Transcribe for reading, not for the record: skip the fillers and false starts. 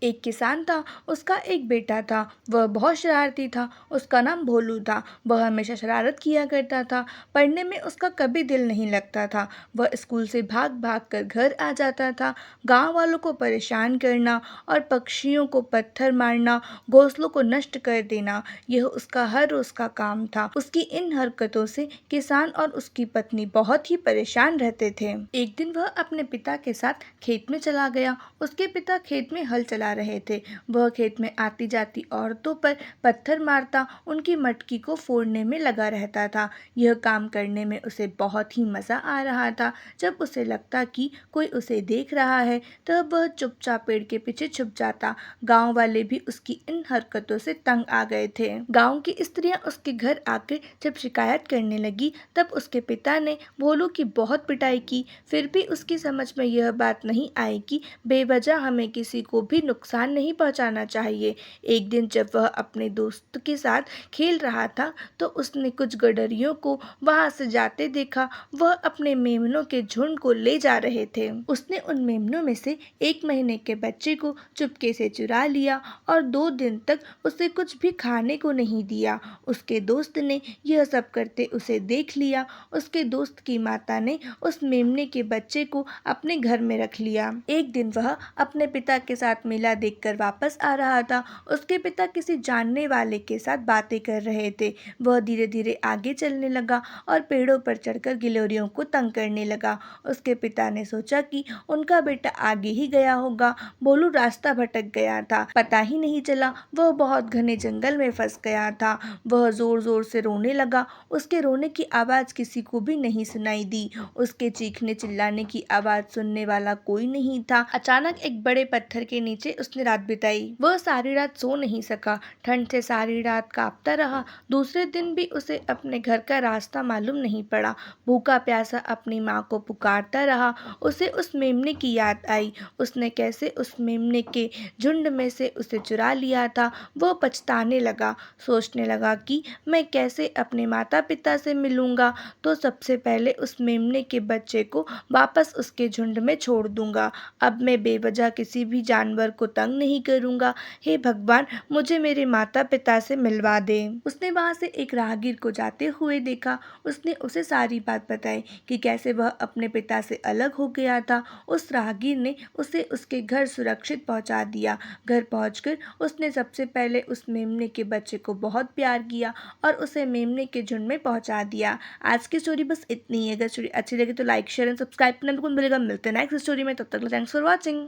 एक किसान था। उसका एक बेटा था। वह बहुत शरारती था। उसका नाम भोलू था। वह हमेशा शरारत किया करता था। पढ़ने में उसका कभी दिल नहीं लगता था। वह स्कूल से भाग भाग कर घर आ जाता था। गांव वालों को परेशान करना और पक्षियों को पत्थर मारना, घोंसलों को नष्ट कर देना, यह उसका हर रोज का काम था। उसकी इन हरकतों से किसान और उसकी पत्नी बहुत ही परेशान रहते थे। एक दिन वह अपने पिता के साथ खेत में चला गया। उसके पिता खेत में हल चला रहे थे। वह खेत में आती जाती औरतों पर पत्थर मारता, उनकी मटकी को फोड़ने में लगा रहता था। यह काम करने में उसे बहुत ही मजा आ रहा था। जब उसे लगता कि कोई उसे देख रहा है, तब वह चुपचाप पेड़ के पीछे छुप जाता। गांव वाले भी उसकी इन हरकतों से तंग आ गए थे। गांव की स्त्रियां उसके घर आकर जब शिकायत करने लगी, तब उसके पिता ने भोलू की बहुत पिटाई की। फिर भी उसकी समझ में यह बात नहीं आई कि बेवजह हमें किसी को भी नुकसान नहीं पहुंचाना चाहिए। एक दिन जब वह अपने दोस्त के साथ खेल रहा था, तो उसने कुछ गडरियों को वहां से जाते देखा। वह अपने मेमनों के झुंड को ले जा रहे थे। उसने उन मेमनों में से 1 महीने के बच्चे को चुपके से चुरा लिया और 2 दिन तक उसे कुछ भी खाने को नहीं दिया। उसके दोस्त ने यह सब करते उसे देख लिया। उसके दोस्त की माता ने उस मेमने के बच्चे को अपने घर में रख लिया। एक दिन वह अपने पिता के साथ मेला देखकर वापस आ रहा था। उसके पिता किसी जानने वाले के साथ बातें कर रहे थे। वह धीरे धीरे आगे चलने लगा और पेड़ों पर चढ़कर गिलोरियों को तंग करने लगा। उसके पिता ने सोचा कि उनका बेटा आगे ही गया होगा। भोलू रास्ता भटक गया था, पता ही नहीं चला। वह बहुत घने जंगल में फंस गया था। वह जोर जोर से रोने लगा। उसके रोने की आवाज किसी को भी नहीं सुनाई दी। उसके चीखने चिल्लाने की आवाज सुनने वाला कोई नहीं था। अचानक एक बड़े पत्थर के नीचे उसने रात बिताई। वह सारी रात सो नहीं सका। ठंड से सारी रात कांपता रहा। दूसरे दिन भी उसे अपने घर का रास्ता मालूम नहीं पड़ा। भूखा प्यासा अपनी माँ को पुकारता रहा। उसे उस मेमने की याद आई। उसने कैसे उस मेमने के झुंड में से उसे चुरा लिया था। वह पछताने लगा। सोचने लगा कि मैं कैसे अपने माता पिता से मिलूंगा। तो सबसे पहले उस मेमने के बच्चे को वापस उसके झुंड में छोड़ दूंगा। अब मैं बेवजह किसी भी जानवर को तंग नहीं करूंगा। हे भगवान, मुझे मेरे माता पिता से मिलवा दे। उसने वहां से एक राहगीर को जाते हुए देखा। उसने उसे सारी बात बताई कि कैसे वह अपने पिता से अलग हो गया था। उस राहगीर ने उसे उसके घर सुरक्षित पहुंचा दिया। घर पहुंचकर उसने सबसे पहले उस मेमने के बच्चे को बहुत प्यार किया और उसे मेमने के झुंड में पहुंचा दिया। आज की स्टोरी बस इतनी है। अगर स्टोरी अच्छी लगे तो लाइक शेयर एंड सब्सक्राइब करना बिल्कुल भूलिएगा। मिलते हैं नेक्स्ट स्टोरी में, तब तक थैंक्स फॉर वॉचिंग।